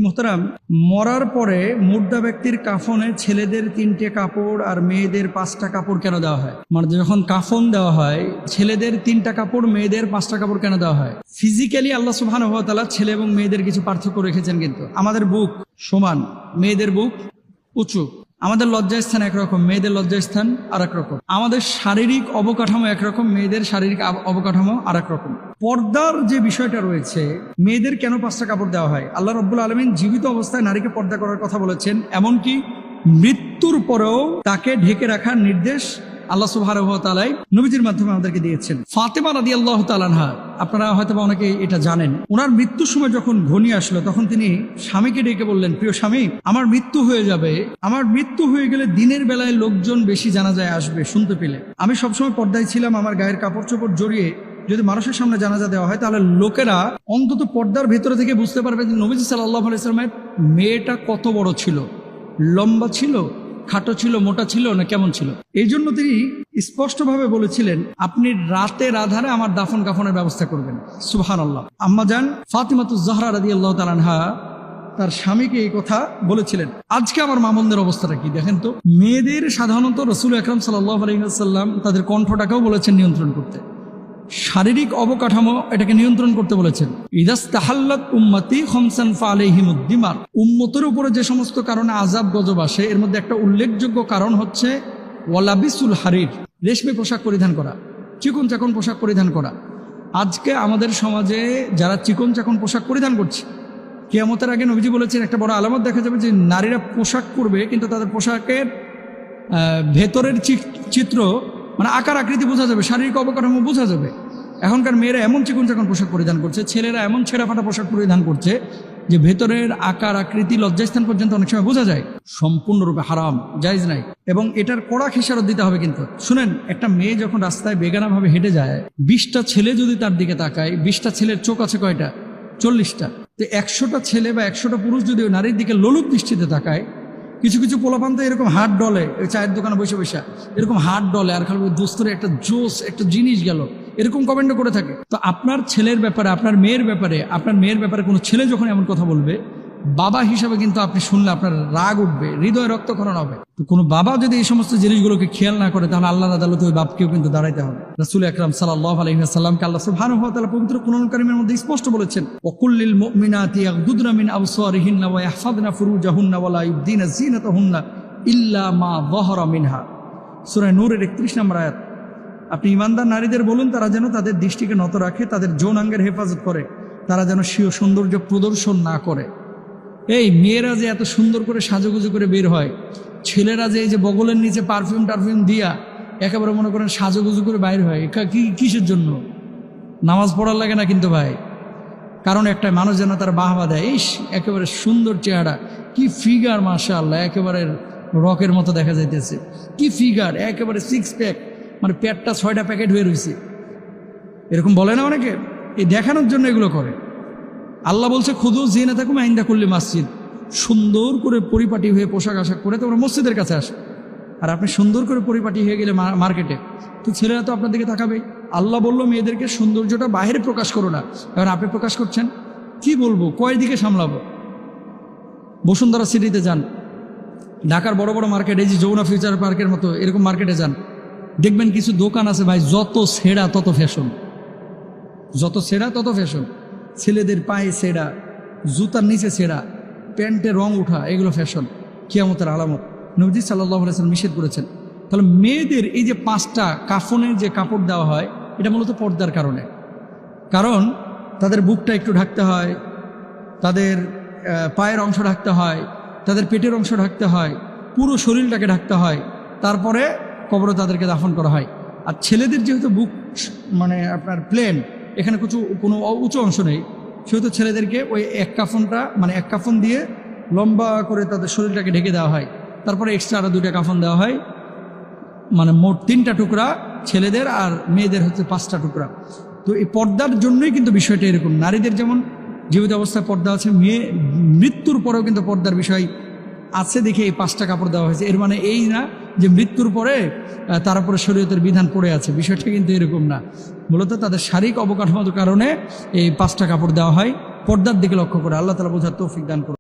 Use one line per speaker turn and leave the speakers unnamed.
মোহতারাম, মরার পরে মুর্দা ব্যক্তির কাফনে ছেলেদের 3টে কাপড় আর মেয়েদের 5টা কাপড় কেন দেওয়া হয়? মানে যখন কাফন দেওয়া হয় ছেলেদের 3টা কাপড়, মেয়েদের 5টা কাপড় কেন দেওয়া হয়? ফিজিক্যালি আল্লাহ সুবহানাহু ওয়া তাআলা ছেলে এবং মেয়েদের কিছু পার্থক্য রেখেছেন, কিন্তু আমাদের বুক সমান, মেয়েদের বুক উঁচু। আমাদের লজ্জাস্থান একরকম, মেয়েদের লজ্জাস্থান আর এক রকম। আমাদের শারীরিক অবকাঠামো একরকম, মেয়েদের শারীরিক অবকাঠামো আর এক রকম। পর্দার যে বিষয়টা রয়েছে, মেয়েদের কেন 5টা কাপড় দেওয়া হয়? আল্লাহ রাব্বুল আলামিন জীবিত অবস্থায় নারীকে পর্দা করার কথা বলেছেন, এমনকি মৃত্যুর পরেও তাকে ঢেকে রাখার নির্দেশ আল্লাহ সুবহানাহু ওয়া তাআলা নবীজির মাধ্যমে আমাদেরকে দিয়েছেন। ফাতেমা রাদিয়াল্লাহু তাআলা আনহা, আপনারা হয়তো অনেকে এটা জানেন, ওনার মৃত্যুর সময় যখন ঘনিয়ে আসলো তখন তিনি স্বামীকে ডেকে বললেন, প্রিয় স্বামী, আমার মৃত্যু হয়ে যাবে, আমার মৃত্যু হয়ে গেলে দিনের বেলায় লোকজন বেশি জানাজায় আসবে শুনতে পেলে। আমি সবসময় পর্দায় ছিলাম, আমার গায়ের কাপড় চোপড় জড়িয়ে যদি মানুষের সামনে জানাজা দেওয়া হয় তাহলে লোকেরা অন্তত পর্দার ভেতরে থেকে বুঝতে পারবে যে নবীজি সাল্লাল্লাহু আলাইহি ওয়াসাল্লামের মেয়েটা কত বড় ছিল, লম্বা ছিল, খাটো ছিল, মোটা ছিল না কেমন ছিল। এই জন্য তিনি স্পষ্টভাবে বলেছিলেন, আপনি রাতের আধারে আমার দাফন কাফনের ব্যবস্থা করবেন। সুবহানাল্লাহ। আম্মা জান ফাতিমাতুজ জাহরা রাদিয়াল্লাহু তাআলা আনহা তার স্বামীকে এই কথা বলেছিলেন। আজকে আমার মামুনদের অবস্থাটা কি দেখেন তো। মেয়েদের সাধারণত রাসূল আকরাম সাল্লাল্লাহু আলাইহি ওয়াসাল্লাম তাদের কণ্ঠটাকেও বলেছেন নিয়ন্ত্রণ করতে, শারীরিক অবকাঠামো এটাকে নিয়ন্ত্রণ করতে বলেছেন। ইদাস্তাহাল্লাত উম্মতি খামসান ফালাইহিমুদ দিমার, উম্মতের উপরে যে সমস্ত কারণে আযাব গজব আসে এর মধ্যে একটা উল্লেখযোগ্য কারণ হচ্ছে ওয়ালাবিসুল হারির, রেশমি পোশাক পরিধান করা, চিকন চাকন পোশাক পরিধান করা। আজকে আমাদের সমাজে যারা চিকন চাকন পোশাক পরিধান করছে, কিয়ামতের আগে নবীজি বলেছেন একটা বড় আলামত দেখা যাবে যে নারীরা পোশাক পরবে কিন্তু তাদের পোশাকের ভেতরের চিত্র মানে আকার আকৃতি বোঝা যাবে, শারীরিক অবকাঠামো বোঝা যাবে। এখনকার মেয়েরা এমন চিকন চাকন পোশাক পরিধান করছে, ছেলেরা এমন ছেঁড়া ফাটা পোশাক পরিধান করছে যে ভেতরের আকার আকৃতি লজ্জাস্থান পর্যন্ত অনেক সময় বোঝা যায়। সম্পূর্ণরূপে হারাম, জায়েজ নাই, এবং এটার কড়া খেসারত দিতে হবে। কিন্তু শুনেন, একটা মেয়ে যখন রাস্তায় বেগানা ভাবে হেঁটে যায়, 20টা ছেলে যদি তার দিকে তাকায়, 20টা ছেলের চোখ আছে কয়টা? 40টা। তো 100টা ছেলে বা 100টা পুরুষ যদি ওই নারীর দিকে লোলুপ দৃষ্টিতে তাকায়, কিছু কিছু পোলাপান তো এরকম হাট ডলে, ওই চায়ের দোকানে বসে বসে এরকম হাট ডলে আর খালি দোস্তরে একটা জোস একটা জিনিস গেল, এরকম কমেন্ট করে থাকে। তো আপনার ছেলের ব্যাপারে, আপনার মেয়ের ব্যাপারে কোনো ছেলে যখন এমন কথা বলবে, বাবা হিসাবে কিন্তু আপনি শুনলে আপনার রাগ উঠবে, হৃদয় রক্তক্ষরণ হবে। তো কোনো বাবা যদি এই সমস্ত জিনিসগুলোকে খেয়াল না করে তাহলে আল্লাহর আদালতে ওই বাপকেও কিন্তু দাঁড়াইতে হবে। রাসূল আকরাম সাল্লাল্লাহু আলাইহি ওয়াসাল্লামকে আল্লাহ সুবহানাহু ওয়া তাআলা পবিত্র কুরআনুল কারীমের মধ্যে স্পষ্ট বলেছেন, ওয়াকুল্লিল মুমিনাতি ইয়াগদুদনা মিন আবসারিহিন্না ওয়া ইয়াহফাযনা ফুরুজাহুন্না ওয়া লা ইউবদিনা যিনাতাহুন্না ইল্লা মা যাহারা মিনহা। সূরা নূরের 31 নম্বর আয়াত। আপনি ঈমানদার নারীদের বলুন তারা যেন তাদের দৃষ্টিকে নত রাখে, তাদের যৌনাঙ্গের হেফাজত করে, তারা যেন স্বীয় সৌন্দর্য প্রদর্শন না করে। এই মেয়েরা যে এত সুন্দর করে সাজুগুজু করে বের হয়, ছেলেরা যে এই যে বগলের নিচে পারফিউম টারফিউম দিয়া একেবারে মনে করেন সাজুগুজু করে বাইর হয়, কিসের জন্য? নামাজ পড়ার লাগে না কিন্তু ভাই, কারণ একটা মানুষ যেন তার বাহবা দেয়, ইস একেবারে সুন্দর চেহারা, কি ফিগার, মাশাআল্লাহ, একেবারে রকের মতো দেখা যাইতেছে, কি ফিগার, একেবারে 6 প্যাক, মানে পেটটা 6টা প্যাকেট হয়ে রয়েছে, এরকম বলে না অনেকে? এই দেখানোর জন্য এগুলো করে। আল্লাহ বলছে খুদু জিনাতাকুম ইনদা কুল্লি মসজিদ, সুন্দর করে পরিপাটি হয়ে পোশাক আশাক করে তোমরা মসজিদের কাছে আসো। আর আপনি সুন্দর করে পরিপাটি হয়ে গেলে মার্কেটে, তো ছেলেরা তো আপনার দিকে তাকাবেই। আল্লাহ বললো মেয়েদেরকে সৌন্দর্যটা বাইরে প্রকাশ করো না, কারণ আপনি প্রকাশ করছেন। কি বলবো, কয় দিকে সামলাবো? বসুন্ধরা সিটিতে যান, ঢাকার বড় বড় মার্কেট, এই যে যমুনা ফিউচার পার্কের মতো এরকম মার্কেটে যান, দেখবেন কিছু দোকান আছে ভাই, যত ছেঁড়া তত ফ্যাশন, যত ছেঁড়া তত ফ্যাশন। ছেলেদের পায়ে ছেঁড়া, জুতার নিচে ছেঁড়া, প্যান্টে রং উঠা, এগুলো ফ্যাশন, কিয়ামতের আলামত। নবী সাল্লাল্লাহু আলাইহি ওয়াসাল্লাম নিষেধ করেছেন। তাহলে মেয়েদের এই যে 5টা কাফনের যে কাপড় দেওয়া হয়, এটা মূলত পর্দার কারণে। কারণ তাদের বুকটা একটু ঢাকতে হয়, তাদের পায়ের অংশ ঢাকতে হয়, তাদের পেটের অংশ ঢাকতে হয়, পুরো শরীরটাকে ঢাকতে হয়, তারপরে কবরে তাদেরকে দাফন করা হয়। আর ছেলেদের যেহেতু বুক মানে আপনার প্লেন, এখানে কোনো উঁচু অংশ নেই, সেহেতু ছেলেদেরকে ওই এক কাফন দিয়ে লম্বা করে তাদের শরীরটাকে ঢেকে দেওয়া হয়, তারপরে এক্সট্রা আরও 2টা কাফন দেওয়া হয়, মানে মোট 3টা টুকরা ছেলেদের, আর মেয়েদের হচ্ছে 5টা টুকরা। তো এই পর্দার জন্যই কিন্তু বিষয়টা এরকম। নারীদের যেমন জীবিত অবস্থায় পর্দা আছে, মৃত্যুর পরেও কিন্তু পর্দার বিষয় আছে দেখে এই 5টা কাপড় দেওয়া হয়েছে। এর মানে এই না যে মৃত্যুর পরে তার উপরে শরীয়তের বিধান পড়ে আছে, বিষয়টা কিন্তু এরকম না। মূলত তাদের শারীরিক অবকাঠামোর কারণে এই 5টা কাপড় দেওয়া হয়, পর্দার দিকে লক্ষ্য করে। আল্লাহ তাআলা বোঝার তৌফিক দান করুন।